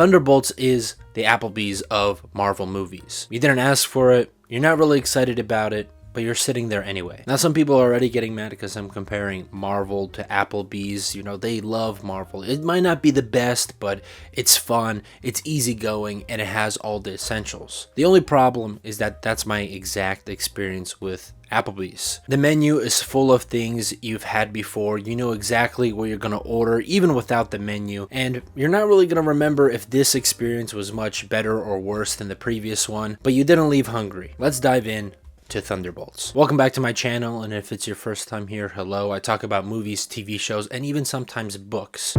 Thunderbolts is the Applebee's of Marvel movies. You didn't ask for it, you're not really excited about it, but you're sitting there anyway. Now some people are already getting mad because I'm comparing Marvel to Applebee's. You know, they love Marvel. It might not be the best, but it's fun, it's easygoing, and it has all the essentials. The only problem is that that's my exact experience with Applebee's. The menu is full of things you've had before. You know exactly what you're gonna order even without the menu, and you're not really gonna remember if this experience was much better or worse than the previous one, but you didn't leave hungry. Let's dive in to Thunderbolts. Welcome back to my channel, and if it's your first time here, hello. I talk about movies, TV shows, and even sometimes books.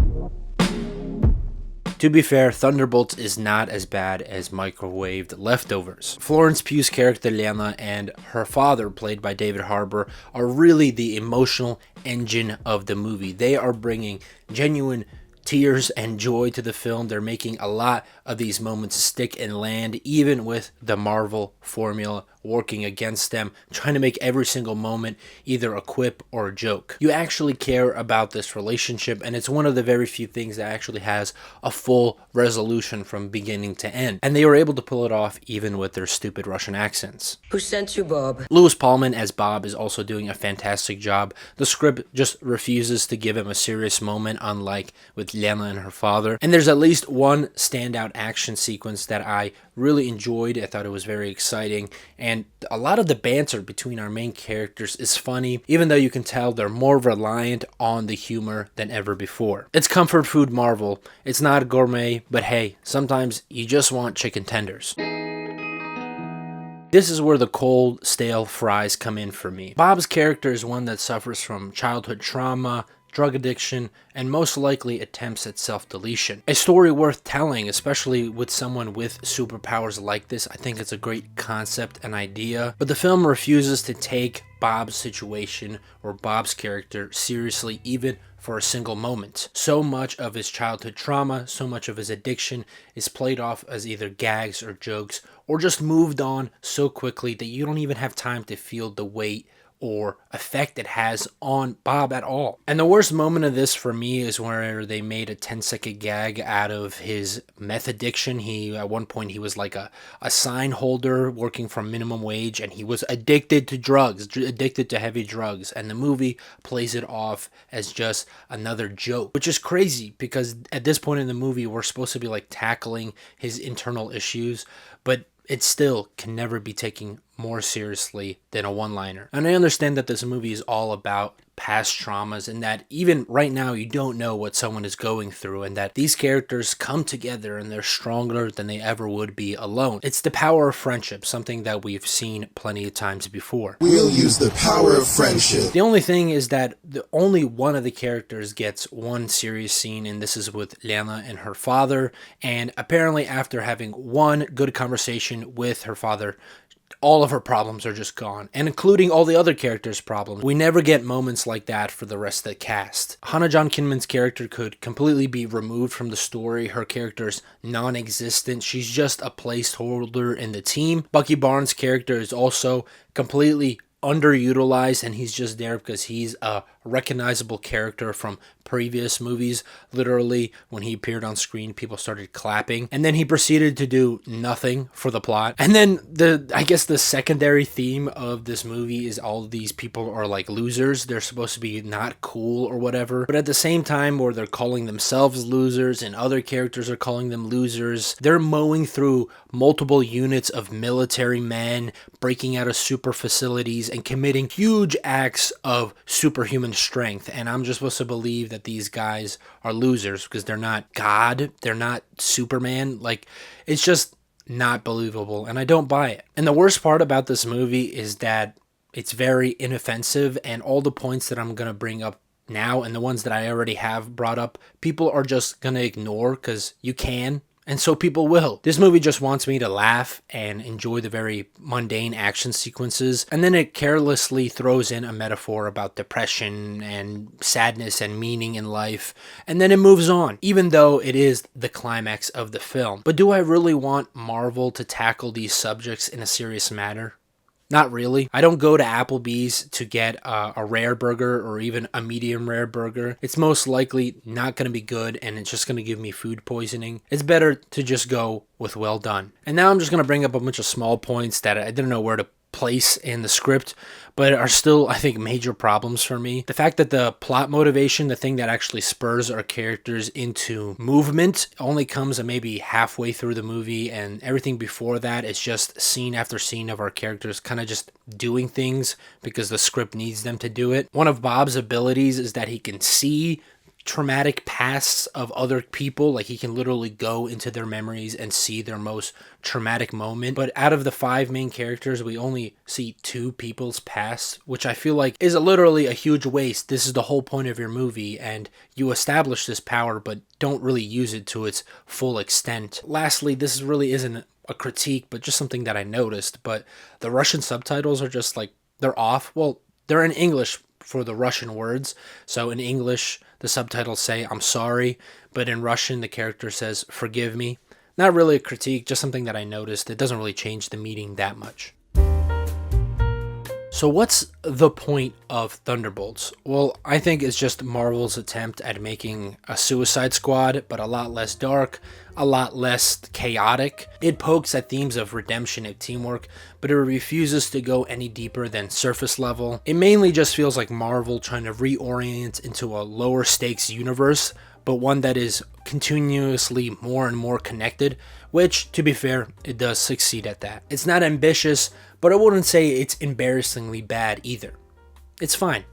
To be fair, Thunderbolts is not as bad as microwaved leftovers. Florence Pugh's character Lena and her father, played by David Harbour, are really the emotional engine of the movie. They are bringing genuine tears and joy to the film. They're making a lot of these moments stick and land, even with the Marvel formula working against them, trying to make every single moment either a quip or a joke. You actually care about this relationship, and it's one of the very few things that actually has a full resolution from beginning to end. And they were able to pull it off even with their stupid Russian accents. Who sent you, Bob? Louis Pullman as Bob is also doing a fantastic job. The script just refuses to give him a serious moment, unlike with Lena and her father. And there's at least one standout action sequence that I really enjoyed. I thought it was very exciting, and a lot of the banter between our main characters is funny, even though you can tell they're more reliant on the humor than ever before. It's comfort food Marvel. It's not gourmet, but hey, sometimes you just want chicken tenders. This is where the cold, stale fries come in for me. Bob's character is one that suffers from childhood trauma, drug addiction, and most likely attempts at self-deletion. A story worth telling, especially with someone with superpowers like this. I think it's a great concept and idea, but the film refuses to take Bob's situation or Bob's character seriously even for a single moment. So much of his childhood trauma, so much of his addiction is played off as either gags or jokes, or just moved on so quickly that you don't even have time to feel the weight or effect it has on Bob at all. And the worst moment of this for me is where they made a 10-second gag out of his meth addiction. At one point he was like a sign holder working for minimum wage, and he was addicted to drugs, addicted to heavy drugs, and the movie plays it off as just another joke, which is crazy because at this point in the movie we're supposed to be like tackling his internal issues, but it still can never be taken more seriously than a one-liner. And I understand that this movie is all about past traumas, and that even right now you don't know what someone is going through, and that these characters come together and they're stronger than they ever would be alone. It's the power of friendship, something that we've seen plenty of times before. We'll use the power of friendship. The only thing is that only one of the characters gets one serious scene, and this is with Lena and her father. And apparently after having one good conversation with her father, all of her problems are just gone, and including all the other characters' problems. We never get moments like that for the rest of the cast. Hannah John Kinman's character could completely be removed from the story. Her character's non-existent. She's just a placeholder in the team. Bucky Barnes' character is also completely underutilized, and he's just there because he's a recognizable character from previous movies. Literally, when he appeared on screen, people started clapping, and then he proceeded to do nothing for the plot. And then I guess the secondary theme of this movie is all of these people are like losers. They're supposed to be not cool or whatever, but at the same time where they're calling themselves losers and other characters are calling them losers, they're mowing through multiple units of military men, breaking out of super facilities and committing huge acts of superhuman strength. And I'm just supposed to believe that these guys are losers because they're not God, they're not Superman. Like, it's just not believable, and I don't buy it. And the worst part about this movie is that it's very inoffensive, and all the points that I'm gonna bring up now and the ones that I already have brought up, people are just gonna ignore because you can. And so people will. This movie just wants me to laugh and enjoy the very mundane action sequences, and then it carelessly throws in a metaphor about depression and sadness and meaning in life, and then it moves on, even though it is the climax of the film. But do I really want Marvel to tackle these subjects in a serious manner? Not really. I don't go to Applebee's to get a rare burger or even a medium rare burger. It's most likely not going to be good and it's just going to give me food poisoning. It's better to just go with well done. And now I'm just going to bring up a bunch of small points that I didn't know where to place in the script, but are still, I think, major problems for me. The fact that the plot motivation, the thing that actually spurs our characters into movement, only comes maybe halfway through the movie, and everything before that is just scene after scene of our characters kind of just doing things because the script needs them to do it. One of Bob's abilities is that he can see traumatic pasts of other people. Like, he can literally go into their memories and see their most traumatic moment. But out of the 5 main characters, we only see 2 people's past, which I feel like is literally a huge waste. This is the whole point of your movie, and you establish this power but don't really use it to its full extent. Lastly, this really isn't a critique, but just something that I noticed, but the Russian subtitles are just like, they're off. Well, they're in English for the Russian words. So in English, the subtitles say, "I'm sorry," but in Russian, the character says, "Forgive me." Not really a critique, just something that I noticed. It doesn't really change the meaning that much. So what's the point of Thunderbolts? Well, I think it's just Marvel's attempt at making a Suicide Squad, but a lot less dark, a lot less chaotic. It pokes at themes of redemption and teamwork, but it refuses to go any deeper than surface level. It mainly just feels like Marvel trying to reorient into a lower stakes universe, but one that is continuously more and more connected, which, to be fair, it does succeed at that. It's not ambitious, but I wouldn't say it's embarrassingly bad either. It's fine,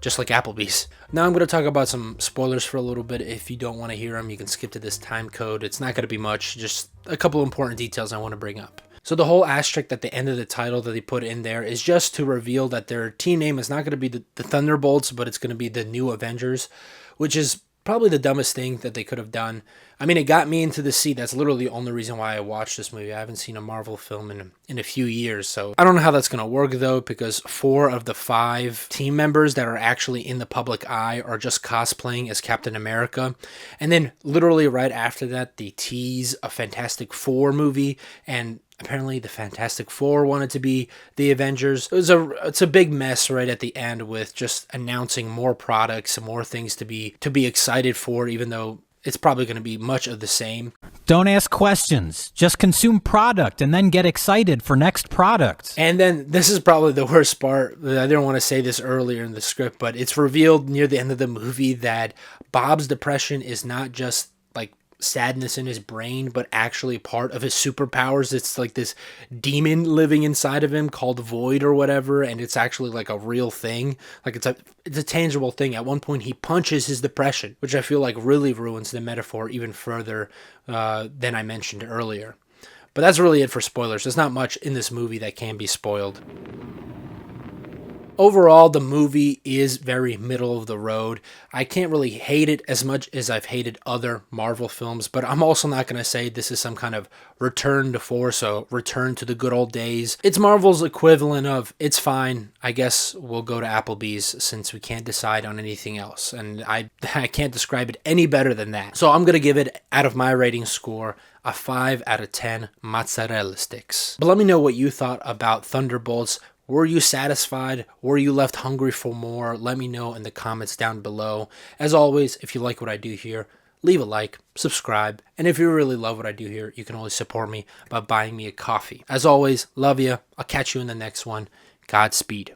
just like Applebee's. Now I'm going to talk about some spoilers for a little bit. If you don't want to hear them, you can skip to this time code. It's not going to be much, just a couple important details I want to bring up. So the whole asterisk at the end of the title that they put in there is just to reveal that their team name is not going to be the Thunderbolts, but it's going to be the New Avengers, which is probably the dumbest thing that they could have done. I mean, it got me into the seat. That's literally the only reason why I watched this movie. I haven't seen a Marvel film in a few years, so I don't know how that's going to work, though, because 4 of the 5 team members that are actually in the public eye are just cosplaying as Captain America. And then literally right after that, they tease a Fantastic Four movie, and apparently the Fantastic Four wanted to be the Avengers. It's a big mess right at the end with just announcing more products and more things to be excited for, even though it's probably going to be much of the same. Don't ask questions. Just consume product and then get excited for next product. And then this is probably the worst part. I didn't want to say this earlier in the script, but it's revealed near the end of the movie that Bob's depression is not just like sadness in his brain, but actually part of his superpowers. It's like this demon living inside of him called Void or whatever, and it's actually like a real thing. Like it's a tangible thing. At one point he punches his depression, which I feel like really ruins the metaphor even further than I mentioned earlier. But that's really it for spoilers. There's not much in this movie that can be spoiled. Overall, the movie is very middle of the road. I can't really hate it as much as I've hated other Marvel films, but I'm also not going to say this is some kind of return to force or return to the good old days. It's Marvel's equivalent of, it's fine, I guess we'll go to Applebee's since we can't decide on anything else. And I can't describe it any better than that. So I'm going to give it, out of my rating score, a 5 out of 10 mozzarella sticks. But let me know what you thought about Thunderbolts. Were you satisfied? Were you left hungry for more? Let me know in the comments down below. As always, if you like what I do here, leave a like, subscribe, and if you really love what I do here, you can always support me by buying me a coffee. As always, love you. I'll catch you in the next one. Godspeed.